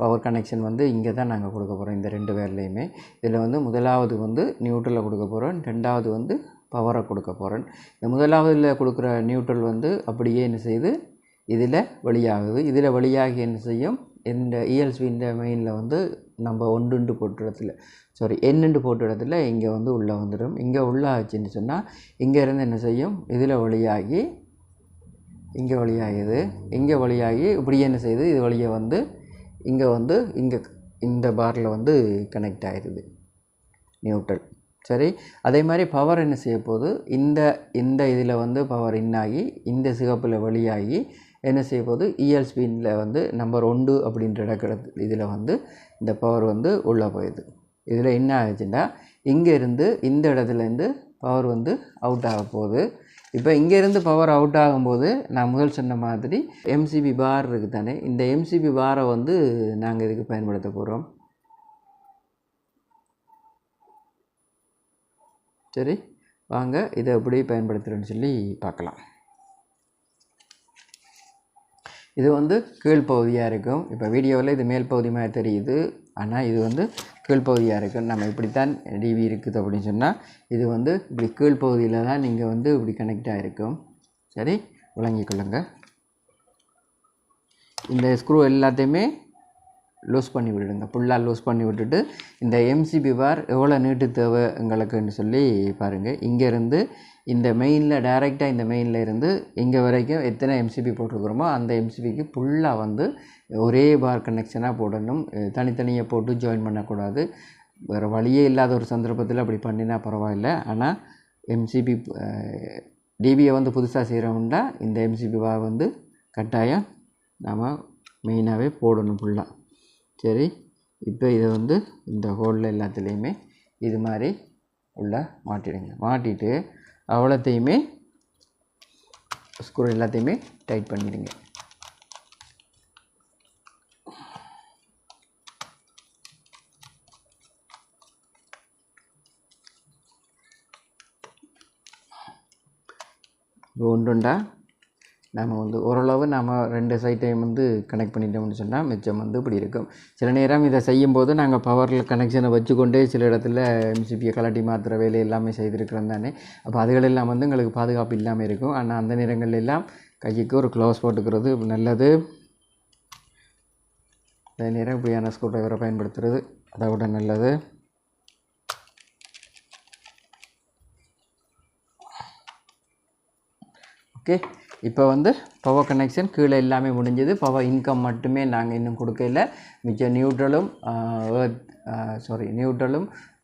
பவர் கனெக்ஷன் வந்து இங்கே தான் நாங்கள் கொடுக்க போகிறோம். இந்த ரெண்டு வேர்லேயுமே இதில் வந்து முதலாவது வந்து நியூட்ரலை கொடுக்க போகிறோம், ரெண்டாவது வந்து பவரை கொடுக்க போகிறேன். இந்த முதலாவதில் கொடுக்குற நியூட்ரல் வந்து அப்படியே என்ன செய்யுது, இதில் வழியாகுது. இதில் வழியாகி என்ன செய்யும், இந்த இஎல்ஸ்பின்ற மெயினில் வந்து நம்ம ஒன்றுண்டு போட்ட இடத்துல எண்ணுண்டு போட்ட இடத்துல இங்கே வந்து உள்ளே வந்துடும். இங்கே உள்ளே ஆச்சுன்னு சொன்னால் இங்கேருந்து என்ன செய்யும், இதில் வழியாகி இங்கே வழியாகிது, இங்கே வழியாகி இப்படியே என்ன செய்யுது, இது வழியை வந்து இங்கே இந்த பாரில் வந்து கனெக்ட் ஆகிடுது நியூட்ரல். சரி, அதே மாதிரி பவர் என்ன செய்ய போகுது, இந்த இதில் வந்து பவர் இன்னாகி இந்த சிகப்பில் வெளியாகி என்ன செய்ய போகுது, இஎல்ஸ்பியில் வந்து நம்பர் 1 அப்படின்ற இதில் வந்து இந்த பவர் வந்து உள்ளே போயிடுது. இதில் என்ன ஆச்சுன்னா இங்கேருந்து இந்த இடத்துலேருந்து பவர் வந்து அவுட் ஆக போகுது. இப்போ இங்கேருந்து பவர் அவுட் ஆகும்போது நான் முதல் சொன்ன மாதிரி எம்சிபி பார் இருக்குது தானே, இந்த எம்சிபி பாரை வந்து நாங்கள் இதுக்கு பயன்படுத்த போகிறோம். சரி, வாங்க இதை எப்படி பயன்படுத்துகிறேன்னு சொல்லி பார்க்கலாம். இது வந்து கீழ்ப்பகுதியாக இருக்கும். இப்போ வீடியோவில் இது மேல் பகுதி மாதிரி தெரியுது, ஆனால் இது வந்து கீழ்ப்பகுதியாக இருக்கும். நம்ம இப்படித்தான் டிவி இருக்குது அப்படின்னு சொன்னால் இது வந்து இப்படி கீழ்ப்பகுதியில் தான் நீங்கள் வந்து இப்படி கனெக்ட் ஆகிருக்கும். சரி, விளங்கிக் கொள்ளுங்கள். இந்த ஸ்க்ரூ எல்லாத்தையுமே லூஸ் பண்ணி விட்டுடுங்க, ஃபுல்லாக லூஸ் பண்ணி விட்டுட்டு இந்த எம்சிபி பார் எவ்வளோ நீட்டு தேவை எங்களுக்குன்னு சொல்லி பாருங்கள். இங்கேருந்து இந்த மெயினில் டைரெக்டாக இந்த மெயினில் இருந்து இங்கே வரைக்கும் எத்தனை எம்சிபி போட்டிருக்கிறோமோ அந்த எம்சிபிக்கு ஃபுல்லாக வந்து ஒரே பார் கனெக்ஷனாக போடணும். தனித்தனியாக போட்டு ஜாயின் பண்ணக்கூடாது. வேறு வழியே இல்லாத ஒரு சந்தர்ப்பத்தில் அப்படி பண்ணினா பரவாயில்லை. ஆனால் எம்சிபி டிபியை வந்து புதுசாக செய்கிறோம்னா இந்த எம்சிபி பார் வந்து கட்டாயம் நாம் மெயினாகவே போடணும் ஃபுல்லாக. சரி, இப்போ இதை வந்து இந்த ஹோலில் எல்லாத்துலேயுமே இது மாதிரி உள்ள மாட்டிடுங்க. மாட்டிட்டு அவ்வளோத்தையுமே ஸ்க்ரூ எல்லாத்தையுமே டைட் பண்ணிடுங்க. ஒன்றுண்டா நம்ம வந்து ஓரளவு நம்ம 2 சைட்டையும் வந்து கனெக்ட் பண்ணிட்டோம்னு சொன்னால் மிச்சம் வந்து இப்படி இருக்கும். சில நேரம் இதை செய்யும்போது நாங்கள் பவரில் கனெக்ஷனை வச்சுக்கொண்டே சில இடத்துல எம்சிபியை கலட்டி மாற்றுற வேலை எல்லாமே செய்திருக்கிறோம் தானே. அப்போ அதுகளெல்லாம் வந்து எங்களுக்கு பாதுகாப்பு இல்லாமல் இருக்கும். ஆனால் அந்த நேரங்கள் எல்லாம் கைக்கு ஒரு க்ளோஸ் போட்டுக்கிறது நல்லது. அதே நேரம் இப்படியான ஸ்க்ரூ டிரைவரை பயன்படுத்துகிறது அதை விட நல்லது. ஓகே, இப்போ வந்து பவர் கனெக்ஷன் கீழே எல்லாமே முடிஞ்சது. பவர் இன்கம் மட்டுமே நாங்கள் இன்னும் கொடுக்கல. மிச்சம் நியூட்ரலும்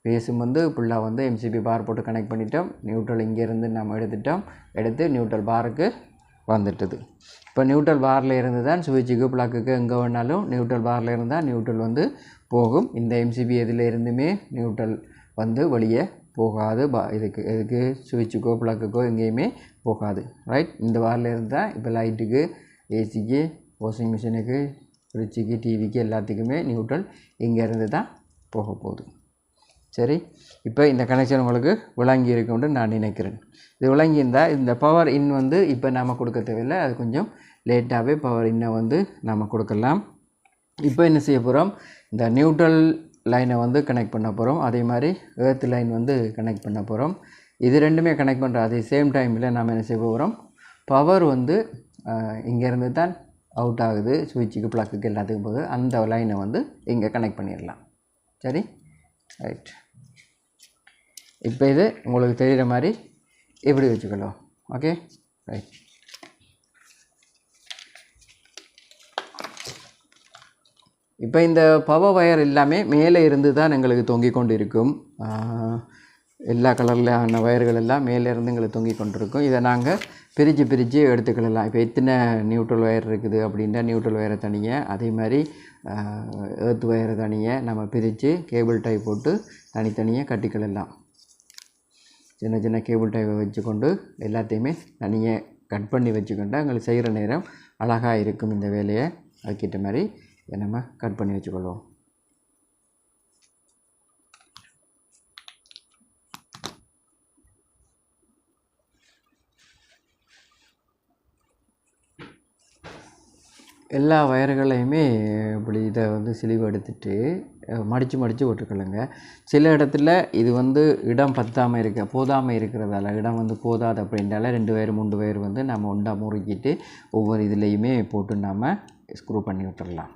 பேஸும் வந்து ஃபுல்லாக வந்து எம்சிபி பார் போட்டு கனெக்ட் பண்ணிட்டோம். நியூட்ரல் இங்கேருந்து நம்ம எடுத்து நியூட்ரல் பாருக்கு வந்துட்டுது. இப்போ நியூட்ரல் பாரில் இருந்து தான் சுவிட்சுக்கு ப்ளக்குக்கு எங்கே வேணாலும் நியூட்ரல் பாரில் இருந்தால் நியூட்ரல் வந்து போகும். இந்த எம்சிபி எதில் இருந்துமே நியூட்ரல் வந்து வெளியே போகாது. இதுக்கு சுவிட்சுக்கோ ப்ளக்குக்கோ எங்கேயுமே போகாது. ரைட், இந்த வாரில் இருந்தால் இப்போ லைட்டுக்கு, ஏசிக்கு, வாஷிங் மிஷினுக்கு, ஃப்ரிட்ஜுக்கு, டிவிக்கு எல்லாத்துக்குமே நியூட்ரல் இங்கேருந்து தான் போக போகுது. சரி, இப்போ இந்த கனெக்ஷன் உங்களுக்கு விளங்கி இருக்கும்னு நான் நினைக்கிறேன். இது விளங்கியிருந்தால் இந்த பவர் இன் வந்து இப்போ நாம் கொடுக்க தேவையில்லை, அது கொஞ்சம் லேட்டாகவே பவர் இன்னை வந்து நாம் கொடுக்கலாம். இப்போ என்ன செய்ய போகிறோம், இந்த நியூட்ரல் லைனை வந்து கனெக்ட் பண்ண போகிறோம். அதே மாதிரி எர்த் லைன் வந்து கனெக்ட் பண்ண போகிறோம். இது ரெண்டுமே கனெக்ட் பண்ணுற அதே சேம் டைமில் நாம் என்ன செய்ய போகிறோம், பவர் வந்து இங்கேருந்து தான் அவுட் ஆகுது சுவிட்சுக்கு ப்ளக்குக்கு எல்லாத்துக்கும் போகுது. அந்த லைனை வந்து இங்கே கனெக்ட் பண்ணிடலாம். சரி, ரைட். இப்போ இது உங்களுக்கு தெரிகிற மாதிரி எப்படி வச்சுக்கலாம். Okay, right. இப்போ இந்த பவர் வயர் எல்லாமே மேலே இருந்து தான் எங்களுக்கு தொங்கிக் கொண்டு இருக்கும். எல்லா கலரிலான வயர்கள் எல்லாம் மேலே இருந்து எங்களுக்கு தொங்கிக் கொண்டு இருக்கும். இதை நாங்கள் பிரித்து எடுத்துக்கலாம். இப்போ எத்தனை நியூட்ரல் வயர் இருக்குது அப்படின்னா நியூட்ரல் வயரை தனியாக, அதே மாதிரி எர்த் வயரை தனியாக நம்ம பிரித்து கேபிள் டை போட்டு தனித்தனியாக கட்டிக்கலாம். சின்ன சின்ன கேபிள் டைவை வச்சுக்கொண்டு எல்லாத்தையுமே தனியாக கட் பண்ணி வச்சுக்கொண்டா எங்களுக்கு செய்கிற நேரம் அழகாக இருக்கும். இந்த வேலையை அதுக்கிட்ட மாதிரி நம்ம கட் பண்ணி வச்சுக்கொள்வோம். எல்லா வயர்களையுமே இப்படி இதை வந்து சிலிவு எடுத்துட்டு மடித்து விட்டுக்கொள்ளுங்க. சில இடத்துல இது வந்து இடம் போதாமல் இருக்கிறதால, இடம் வந்து போதாது அப்படின்றால 2 வயர் 3 வயர் வந்து நம்ம ஒன்றா முறுக்கிட்டு ஒவ்வொரு இதுலேயுமே போட்டு நாம் ஸ்க்ரூ பண்ணி விட்டுடலாம்.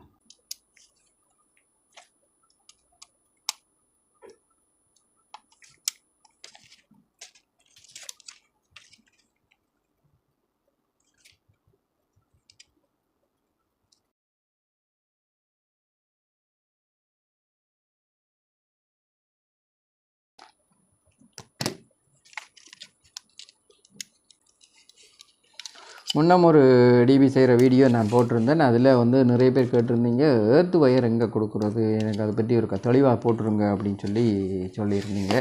முன்னம் ஒரு டிவி செய்கிற வீடியோ நான் போட்டிருந்தேன். அதில் வந்து நிறைய பேர் கேட்டிருந்தீங்க, ஏர்த் ஒயர் எங்கே கொடுக்குறது, எனக்கு அதை பற்றி ஒரு தெளிவாக போட்டுருங்க அப்படின்னு சொல்லியிருந்தீங்க.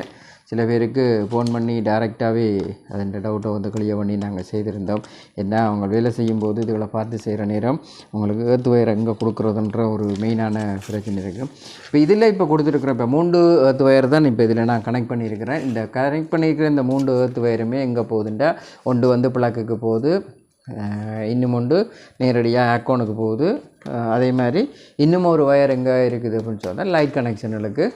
சில பேருக்கு ஃபோன் பண்ணி டைரெக்டாகவே அதன் டவுட்டை வந்து கிளியர் பண்ணி நாங்கள் செய்திருந்தோம். ஏன்னா அவங்க வேலை செய்யும்போது இதுகளை பார்த்து செய்கிற நேரம் உங்களுக்கு ஏர்த் ஒயர் எங்கே கொடுக்குறதுன்ற ஒரு மெயினான பிரச்சனை இருக்குது. இப்போ கொடுத்துருக்குற இப்போ 3 ஏர்த் ஒயர் தான் இப்போ இதில் நான் கனெக்ட் பண்ணியிருக்கிறேன். இந்த கனெக்ட் பண்ணியிருக்கிற இந்த 3 ஏர்த் ஒயருமே எங்கே போகுதுண்டா, ஒன்று வந்து பிளக்குக்கு போகுது, இன்னும் ஒன்று நேரடியாக ஆக்கோனுக்கு போகுது. அதே மாதிரி இன்னும் ஒரு ஒயர் எங்கே இருக்குது அப்படின்னு சொன்னால் லைட் கனெக்ஷனுக்கு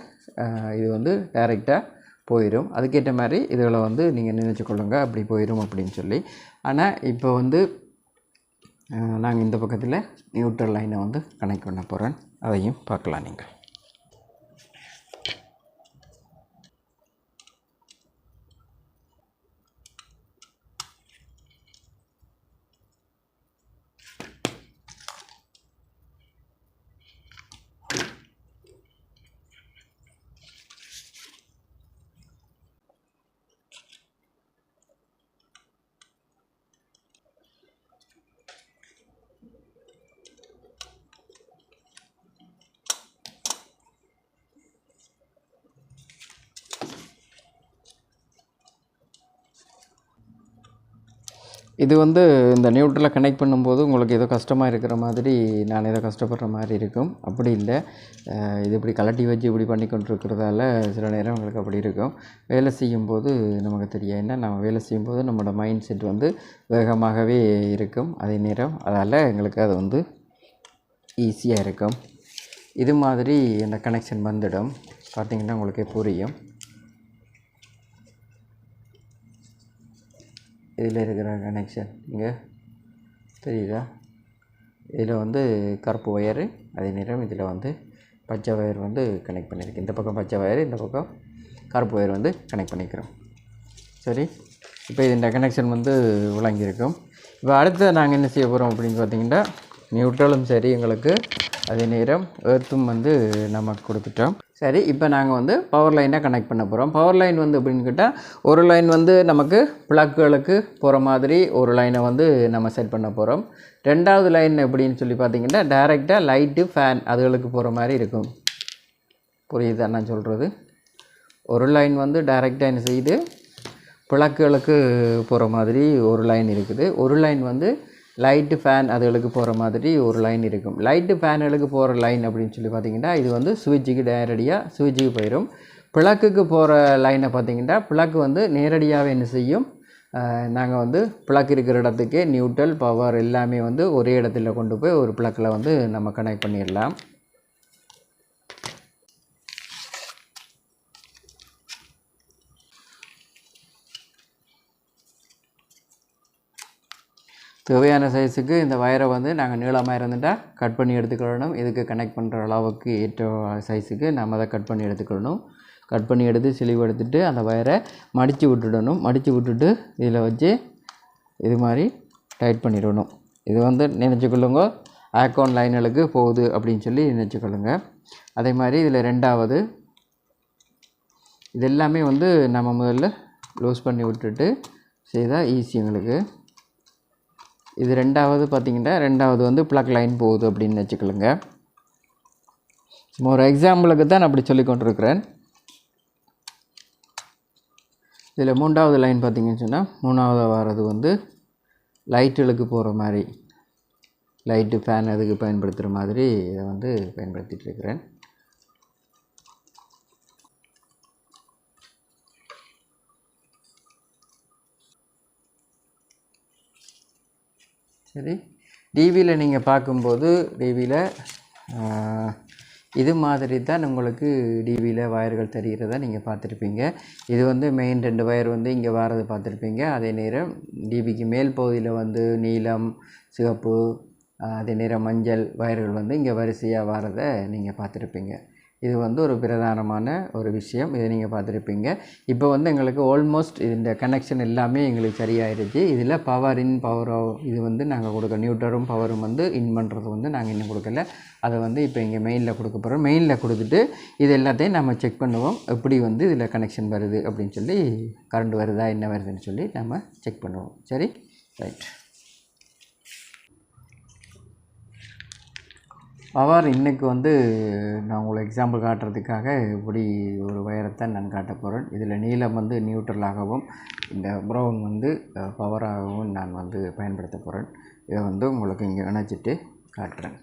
இது வந்து டைரெக்டாக போயிடும். அதுக்கேற்ற மாதிரி இதுகளை வந்து நீங்கள் நினச்சிக்கொள்ளுங்க, அப்படி போயிடும் அப்படின்னு சொல்லி. ஆனால் இப்போ வந்து நாங்கள் இந்த பக்கத்தில் நியூட்ரல் லைனை வந்து கனெக்ட் பண்ண போகிறேன். அதையும் பார்க்கலாம் நீங்கள். இது வந்து இந்த நியூட்ரலை கனெக்ட் பண்ணும்போது உங்களுக்கு ஏதோ கஷ்டமாக இருக்கிற மாதிரி, நான் ஏதோ கஷ்டப்படுற மாதிரி இருக்கும். அப்படி இல்லை, இது இப்படி கலட்டி வச்சு இப்படி பண்ணி கொண்டிருக்கிறதால சில நேரம் உங்களுக்கு அப்படி இருக்கும். வேலை செய்யும்போது நமக்கு தெரியும். ஏன்னா நம்ம வேலை செய்யும்போது நம்மளோட மைண்ட் செட் வந்து வேகமாகவே இருக்கும். அதே நேரம் அதால் எங்களுக்கு அது வந்து ஈஸியாக இருக்கும். இது மாதிரி இந்த கனெக்ஷன் வந்துடும். பார்த்திங்கன்னா உங்களுக்கே புரியும். இதில் இருக்கிற கனெக்ஷன் இங்கே தெரியுதா? இதில் வந்து கருப்பு ஒயரு, அதே நேரம் இதில் வந்து பச்சை ஒயர் வந்து கனெக்ட் பண்ணியிருக்கு. இந்த பக்கம் பச்சை ஒயர், இந்த பக்கம் கருப்பு ஒயர் வந்து கனெக்ட் பண்ணிக்கிறோம். சரி, இப்போ இந்த கனெக்ஷன் வந்து விளங்கியிருக்கும். இப்போ அடுத்து நாங்கள் என்ன செய்ய போகிறோம் அப்படின்னு பார்த்திங்கன்னா, நியூட்ரலும் சரி எங்களுக்கு, அதே நேரம் ஏர்த்தும் வந்து நமக்கு கொடுத்துட்டோம். சரி, இப்போ நாங்கள் வந்து பவர் லைனை கனெக்ட் பண்ண போகிறோம். பவர் லைன் வந்து அப்படின்னு கேட்டால், ஒரு லைன் வந்து நமக்கு ப்ளக்குகளுக்கு போகிற மாதிரி ஒரு லைனை வந்து நம்ம செட் பண்ண போகிறோம். ரெண்டாவது லைன் எப்படின்னு சொல்லி பார்த்திங்கன்னா, டைரெக்டாக லைட்டு ஃபேன் அதுகளுக்கு போகிற மாதிரி இருக்கும். புரியுதா நான் சொல்கிறது? ஒரு லைன் வந்து டைரெக்டாக என்ன செய்யுது, ப்ளக்குகளுக்கு போகிற மாதிரி ஒரு லைன் இருக்குது. ஒரு லைன் வந்து லைட்டு ஃபேன் அதுகளுக்கு போகிற மாதிரி ஒரு லைன் இருக்கும். லைட்டு ஃபேனுகளுக்கு போகிற லைன் அப்படின்னு சொல்லி பார்த்திங்கன்னா, இது வந்து சுவிட்சுக்கு நேரடியாக சுவிட்சுக்கு போயிடும். ப்ளக்குக்கு போகிற லைனை பார்த்திங்கன்னா, ப்ளக் வந்து நேரடியாகவே என்ன செய்யும், நாங்கள் வந்து ப்ளக் இருக்கிற இடத்துக்கே நியூட்ரல் பவர் எல்லாமே வந்து ஒரே இடத்துல கொண்டு போய் ஒரு ப்ளக்கில் வந்து நம்ம கனெக்ட் பண்ணிடலாம். தேவையான சைஸுக்கு இந்த வயரை வந்து நாங்கள் நீளமாக இருந்துட்டால் கட் பண்ணி எடுத்துக்கொள்ளணும். இதுக்கு கனெக்ட் பண்ணுற அளவுக்கு ஏற்ற சைஸுக்கு நம்ம அதை கட் பண்ணி எடுத்துக்கொள்ளணும். கட் பண்ணி எடுத்து சிலிவு எடுத்துகிட்டு அந்த வயரை மடித்து விட்டுடணும். மடித்து விட்டுட்டு இதில் வச்சு இது மாதிரி டைட் பண்ணிடணும். இது வந்து நினச்சிக்கொள்ளுங்க, ஆக்கோன் லைன்களுக்கு போகுது அப்படின்னு சொல்லி நினச்சிக்கொள்ளுங்க. அதே மாதிரி இதில் ரெண்டாவது இது எல்லாமே வந்து நம்ம முதல்ல லூஸ் பண்ணி விட்டுட்டு செய்தால் ஈஸி எங்களுக்கு. இது ரெண்டாவது பார்த்திங்கன்னா, ரெண்டாவது வந்து ப்ளக் லைன் போகுது அப்படின்னு வச்சுக்கலுங்க. சும்மா ஒரு எக்ஸாம்பிளுக்கு தான் நான் அப்படி சொல்லி கொண்டிருக்கிறேன். இதில் மூன்றாவது லைன் பார்த்திங்கன்னு சொன்னால், மூணாவது வர்றது வந்து லைட்டுகளுக்கு போகிற மாதிரி, லைட்டு ஃபேன் அதுக்கு பயன்படுத்துகிற மாதிரி இதை வந்து பயன்படுத்திகிட்டு இருக்கிறேன். சரி, டிவியில் நீங்கள் பார்க்கும்போது டிவியில் இது மாதிரி தான் உங்களுக்கு டிவியில் வயர்கள் தெரிகிறத நீங்கள் பார்த்துருப்பீங்க. இது வந்து மெயின் 2 வயர் வந்து இங்கே வாரது பார்த்துருப்பீங்க. அதே நேரம் டிவிக்கு மேல் பகுதியில் வந்து நீலம், சிவப்பு, அதே நேரம் மஞ்சள் வயர்கள் வந்து இங்கே வரிசையாக வாரதை நீங்கள் பார்த்துருப்பீங்க. இது வந்து ஒரு பிரதானமான ஒரு விஷயம். இதை நீங்கள் பார்த்துருப்பீங்க. இப்போ வந்து எங்களுக்கு ஆல்மோஸ்ட் இந்த கனெக்ஷன் எல்லாமே எங்களுக்கு சரியாயிருச்சு. இதில் பவர் இன் பவர் இது வந்து நாங்கள் கொடுக்க நியூட்ரலும் பவரும் வந்து இன் பண்ணுறது வந்து நாங்கள் இன்னும் கொடுக்கல. அதை வந்து இப்போ இங்கே மெயினில் கொடுக்க போகிறோம். மெயினில் கொடுத்துட்டு இது எல்லாத்தையும் நம்ம செக் பண்ணுவோம், எப்படி வந்து இதில் கனெக்ஷன் வருது அப்படின்னு சொல்லி, கரண்ட் வருதா என்ன வருதுன்னு சொல்லி நம்ம செக் பண்ணுவோம். சரி, ரைட். பவர் இன்னைக்கு வந்து நான் உங்களுக்கு எக்ஸாம்பிள் காட்டுறதுக்காக இப்படி ஒரு வயரத்தை நான் காட்ட போகிறேன். இதில் நீலம் வந்து நியூட்ரலாகவும் இந்த ப்ரௌன் வந்து பவராகவும் நான் வந்து பயன்படுத்த போகிறேன். இதை வந்து உங்களுக்கு இங்கே இணைச்சிட்டு காட்டுறேன்.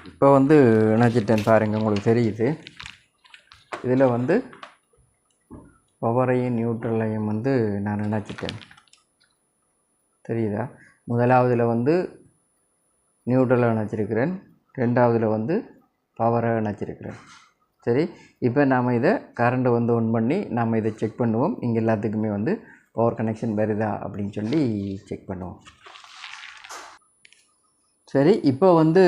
இப்போ வந்து இணைச்சிட்டேன் பாருங்கள், உங்களுக்கு தெரியுது. இதில் வந்து பவரையும் நியூட்ரலையும் வந்து நான் இணைச்சிட்டேன், தெரியுதா? முதலாவதில் வந்து நியூட்ரலை இணைச்சிருக்கிறேன், ரெண்டாவதில் வந்து பவரை இணைச்சிருக்கிறேன். சரி, இப்போ நாம் இதை கரண்ட்டை வந்து ஒன் பண்ணி நாம் இதை செக் பண்ணுவோம். இங்கே எல்லாத்துக்குமே வந்து பவர் கனெக்ஷன் வருதா அப்படின்னு சொல்லி செக் பண்ணுவோம். சரி, இப்போ வந்து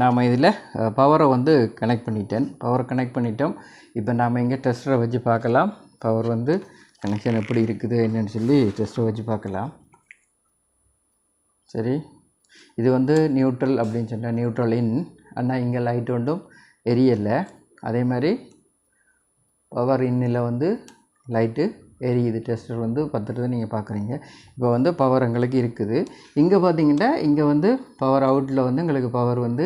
நாம் இதில் பவரை வந்து கனெக்ட் பண்ணிட்டோம். இப்போ நாம் இங்கே டெஸ்டரை வச்சு பார்க்கலாம். பவர் வந்து கனெக்ஷன் எப்படி இருக்குது என்னன்னு சொல்லி டெஸ்டரை வச்சு பார்க்கலாம். சரி, இது வந்து நியூட்ரல் அப்படின்னு சொன்னால் நியூட்ரல் இன், ஆனால் இங்கே லைட் ஒன்றும் எரியலை. அதே மாதிரி பவர் இன்னில் வந்து லைட்டு எரியுது. டெஸ்டர் வந்து பத்துறது நீங்கள் பார்க்குறீங்க. இப்போ வந்து பவர் எங்களுக்கு இருக்குது. இங்கே பார்த்தீங்கன்னா இங்கே வந்து பவர் அவுட்டில் வந்து எங்களுக்கு பவர் வந்து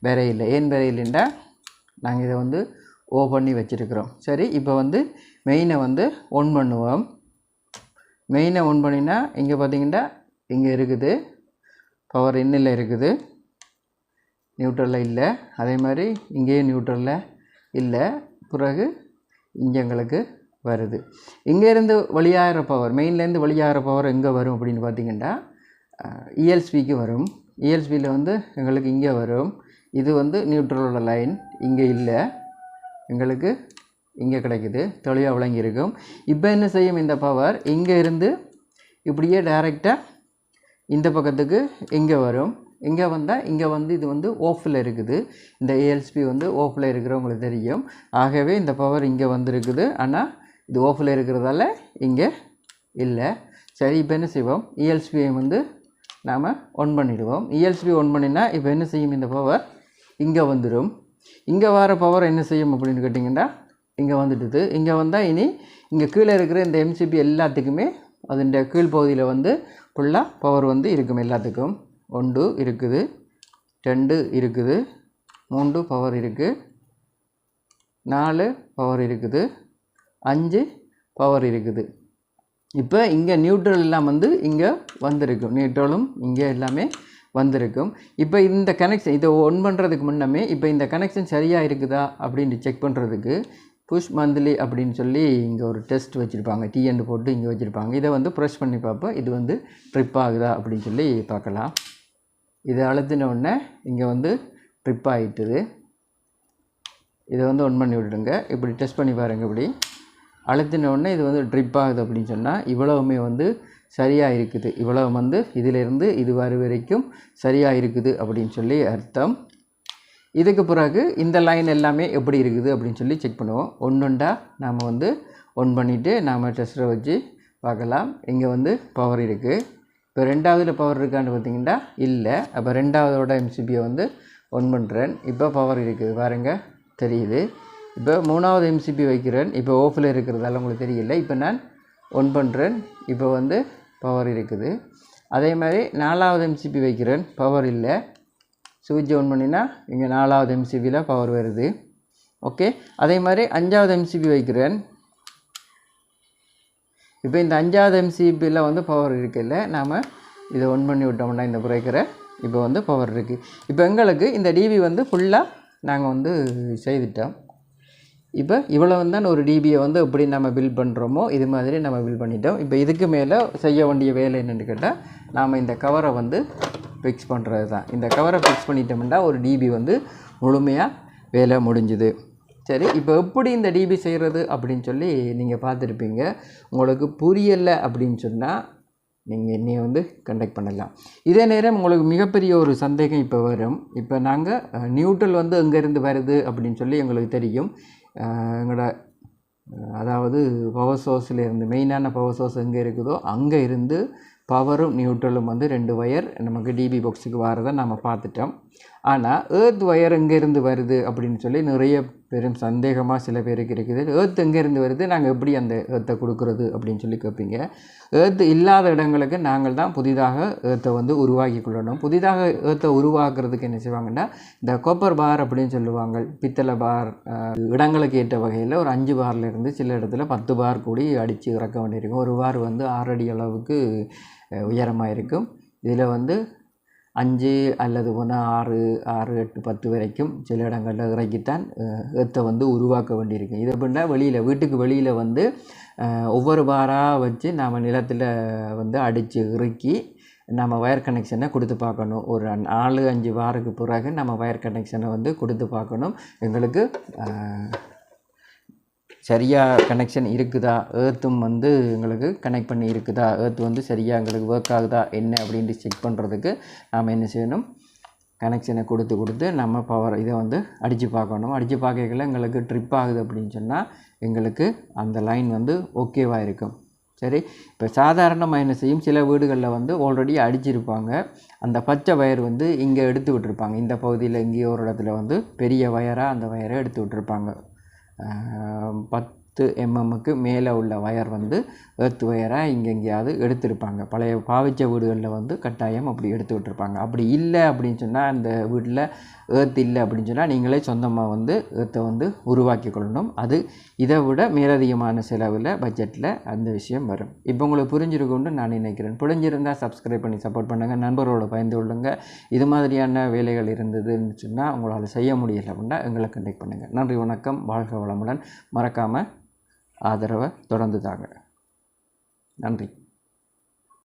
வேற இல்லை. ஏன் வேற இல்லைன்னா நாங்கள் இதை வந்து ஓ பண்ணி வச்சுருக்கிறோம். சரி, இப்போ வந்து மெயினை வந்து ஒன் பண்ணுவோம். மெயினை ஒன் பண்ணினா இங்கே பார்த்தீங்கன்னா இங்கே இருக்குது பவர் இன்னில் இருக்குது, நியூட்ரலில் இல்லை. அதே மாதிரி இங்கேயும் நியூட்ரலில் இல்லை. பிறகு இங்கே எங்களுக்கு வருது. இங்கேருந்து வெளியாகிற பவர், மெயின்லேருந்து வெளியாகிற பவர் எங்கே வரும் அப்படின்னு பார்த்திங்கன்னா இஎல்ஸ்பிக்கு வரும். இஎல்ஸ்பியில் வந்து எங்களுக்கு இங்கே வரும். இது வந்து நியூட்ரலோட லைன் இங்கே இல்லை, எங்களுக்கு இங்கே கிடைக்குது, தெளிவாக விளங்கியிருக்கும். இப்போ என்ன செய்யும், இந்த பவர் இங்கே இருந்து இப்படியே டைரெக்டாக இந்த பக்கத்துக்கு இங்கே வரும். இங்கே வந்தால் இங்கே வந்து இது வந்து ஓஃபில் இருக்குது. இந்த ஏஎல்ஸ்பி வந்து ஓஃபில் இருக்கிறவங்களுக்கு தெரியும். ஆகவே இந்த பவர் இங்கே வந்துருக்குது, ஆனால் இது ஓஃபில் இருக்கிறதால இங்கே இல்லை. சரி, இப்போ என்ன செய்வோம், இஎல்ஸ்பியை வந்து நாம் ஒன் பண்ணிவிடுவோம். இஎல்ஸ்பி ஒன் பண்ணினா இப்போ என்ன செய்யும், இந்த பவர் இங்கே வந்துடும். இங்கே வர பவர் என்ன செய்யும் அப்படின்னு கேட்டிங்கன்னா இங்கே வந்துடுது. இங்கே வந்தால் இனி இங்கே கீழே இருக்கிற இந்த எம்சிபி எல்லாத்துக்குமே அதன் கீழ்ப்பகுதியில் வந்து ஃபுல்லாக பவர் வந்து இருக்கும். எல்லாத்துக்கும் 1 இருக்குது, 2 இருக்குது, 3 பவர் இருக்குது, 4 பவர் இருக்குது, 5 பவர் இருக்குது. இப்போ இங்கே நியூட்ரல் எல்லாம் வந்து இங்கே வந்திருக்கும், நியூட்ரலும் இங்கே எல்லாமே வந்திருக்கும். இப்போ இந்த கனெக்ஷன் இதை ஒன் பண்ணுறதுக்கு முன்னமே இப்போ இந்த கனெக்ஷன் சரியாக இருக்குதா அப்படின்னு செக் பண்ணுறதுக்கு புஷ் மந்த்லி அப்படின்னு சொல்லி இங்கே ஒரு டெஸ்ட் வச்சுருப்பாங்க, டிஎன் போட்டு இங்கே வச்சுருப்பாங்க. இதை வந்து ப்ரெஷ் பண்ணி பார்ப்போம், இது வந்து ட்ரிப் ஆகுதா அப்படின்னு சொல்லி பார்க்கலாம். இதை அழுத்தின உடனே இங்கே வந்து ட்ரிப் ஆகிட்டுது. இதை வந்து ஒன் பண்ணி விட்டுடுங்க. இப்படி டெஸ்ட் பண்ணி பாருங்கள். இப்படி அழுத்தின உடனே இது வந்து ட்ரிப் ஆகுது அப்படின்னு சொன்னால் இவ்வளவுமே வந்து சரியாக இருக்குது. இவ்வளவு வந்து இதிலிருந்து இது வரைக்கும் சரியாக இருக்குது அப்படின்னு சொல்லி அர்த்தம். இதுக்கு பிறகு இந்த லைன் எல்லாமே எப்படி இருக்குது அப்படின்னு சொல்லி செக் பண்ணுவோம். ஒன்றுண்டா நாம் வந்து ஒன் பண்ணிவிட்டு நாம் டெஸ்டரை வச்சு பார்க்கலாம். இங்கே வந்து பவர் இருக்குது. இப்போ ரெண்டாவதில் பவர் இருக்கான்னு பார்த்தீங்கன்னா இல்லை. அப்போ ரெண்டாவதோட எம்சிபியை வந்து ஒன் பண்ணுறேன். இப்போ பவர் இருக்குது பாருங்கள், தெரியுது. இப்போ மூணாவது எம்சிபி வைக்கிறேன். இப்போ ஓஃபில் இருக்கிறதால உங்களுக்கு தெரியல. இப்போ நான் ஒன் பண்ணுறேன். இப்போ வந்து பவர் இருக்குது. அதே மாதிரி நாலாவது எம்சிபி வைக்கிறேன், பவர் இல்லை. சுவிட்ச் ஒன் பண்ணினா இங்கே நாலாவது எம்சிபியில் பவர் வருது. ஓகே, அதே மாதிரி அஞ்சாவது எம்சிபி வைக்கிறேன். இப்போ இந்த அஞ்சாவது எம்சிபியில் வந்து பவர் இருக்குல்ல, நாம் இதை ஒன் பண்ணி விட்டோம்னா இந்த பிரேக்கரை இப்போ வந்து பவர் இருக்குது. இப்போ எங்களுக்கு இந்த டிவி வந்து ஃபுல்லாக நாங்கள் வந்து செய்துட்டோம். இப்போ இவ்வளோ தான் ஒரு டிபியை வந்து எப்படி நம்ம பில் பண்ணுறோமோ இது மாதிரி நம்ம பில் பண்ணிட்டோம். இப்போ இதுக்கு மேலே செய்ய வேண்டிய வேலை என்னென்னு கேட்டால் நாம் இந்த கவரை வந்து ஃபிக்ஸ் பண்ணுறது தான். இந்த கவரை ஃபிக்ஸ் பண்ணிட்டோம்னா ஒரு டிபி வந்து முழுமையாக வேலை முடிஞ்சுது. சரி, இப்போ எப்படி இந்த டிபி செய்கிறது அப்படின்னு சொல்லி நீங்கள் பார்த்துருப்பீங்க. உங்களுக்கு புரியலை அப்படின்னு சொன்னால் நீங்கள் என்னையை வந்து கண்டக்ட் பண்ணலாம். இதே நேரம் உங்களுக்கு மிகப்பெரிய ஒரு சந்தேகம் இப்போ வரும். இப்போ நாங்கள் நியூட்ரல் வந்து எங்கேருந்து வருது அப்படின்னு சொல்லி எங்களுக்கு தெரியும். எங்களோட அதாவது பவர் சோர்ஸில் இருந்து மெயினான பவர் சோர்ஸ் எங்கே இருக்குதோ அங்கே இருந்து பவரும் நியூட்ரலும் வந்து 2 வயர் நமக்கு டிபி பாக்ஸுக்கு வரதை நம்ம பார்த்துட்டோம். ஆனால் ஏர்த் வயர் எங்கேருந்து வருது அப்படின்னு சொல்லி நிறைய பெரும் சந்தேகமாக சில பேருக்கு இருக்குது. ஏர்த் எங்கேருந்து வருது, நாங்கள் எப்படி அந்த ஏர்த்தை கொடுக்குறது அப்படின்னு சொல்லி கேட்பீங்க. ஏர்த்து இல்லாத இடங்களுக்கு நாங்கள் தான் புதிதாக ஏர்த்தை வந்து உருவாக்கி கொள்ளணும். புதிதாக ஏர்த்தை உருவாக்குறதுக்கு என்ன செய்வாங்கன்னா, இந்த காப்பர் பார் அப்படின்னு சொல்லுவாங்க, பித்தளை பார். இடங்களுக்கு ஏற்ற வகையில் ஒரு 5 பார்லேருந்து சில இடத்துல 10 பார் கூடி அடித்து இறக்க வேண்டியிருக்கும். ஒரு பார் வந்து 6 அடி அளவுக்கு உயரமாக இருக்கும். இதில் வந்து 5 அல்லது 6, 8, 10 வரைக்கும் சில இடங்களில் இறக்கித்தான் ஏர்த்தை வந்து உருவாக்க வேண்டியிருக்கும். இதை பண்ணால் வெளியில், வீட்டுக்கு வெளியில் வந்து ஒவ்வொரு பாராக வச்சு நாம் நிலத்தில் வந்து அடித்து இறுக்கி நம்ம வயர் கனெக்ஷனை கொடுத்து பார்க்கணும். ஒரு 4-5 வாருக்கு பிறகு நம்ம வயர் கனெக்ஷனை வந்து கொடுத்து பார்க்கணும். எங்களுக்கு சரியாக கனெக்ஷன் இருக்குதா, ஏர்த்தும் வந்து எங்களுக்கு கனெக்ட் பண்ணி இருக்குதா, ஏர்த்து வந்து சரியாக எங்களுக்கு ஒர்க் ஆகுதா என்ன அப்படின்ட்டு செக் பண்ணுறதுக்கு நாம் என்ன செய்யணும், கனெக்ஷனை கொடுத்து நம்ம பவர் இதை வந்து அடித்து பார்க்கணும். அடித்து பார்க்கல எங்களுக்கு ட்ரிப் ஆகுது அப்படின்னு சொன்னால் எங்களுக்கு அந்த லைன் வந்து ஓகேவாக இருக்கும். சரி, இப்போ சாதாரணமாக என்ன செய்யும், சில வீடுகளில் வந்து ஆல்ரெடி அடிச்சிருப்பாங்க. அந்த பச்சை வயர் வந்து இங்கே எடுத்து விட்டுருப்பாங்க. இந்த பகுதியில் இங்கேயோ ஒரு இடத்துல வந்து பெரிய வயராக அந்த வயரை எடுத்து விட்டுருப்பாங்க. 10 mmக்கு மேலே உள்ள வயர் வந்து ஏர்த் வயராக இங்கே எங்கேயாவது எடுத்திருப்பாங்க. பழைய பாவிச்ச வீடுகளில் வந்து கட்டாயம் அப்படி எடுத்து விட்டுருப்பாங்க. அப்படி இல்லை அப்படின்னு சொன்னால், அந்த வீட்டில் ஏர்த் இல்லை அப்படின்னு சொன்னால் நீங்களே சொந்தமாக வந்து ஏர்த்தை வந்து உருவாக்கி கொள்ளணும். அது இதை விட மேலதிகமான செலவில் பட்ஜெட்டில் அந்த விஷயம் வரும். இப்போ உங்களுக்கு புரிஞ்சிருக்குன்னு நான் நினைக்கிறேன். புரிஞ்சிருந்தால் சப்ஸ்கிரைப் பண்ணி சப்போர்ட் பண்ணுங்கள், நண்பரோட பயந்து கொள்ளுங்க. இது மாதிரியான வேலைகள் இருந்ததுன்னு சொன்னால் உங்களால் செய்ய முடியலை அப்படின்னா எங்களை கண்டெக்ட் பண்ணுங்கள். நன்றி, வணக்கம், வாழ்க வளமுடன். மறக்காமல் ஆதரவை தொடர்ந்து தாங்க. நன்றி.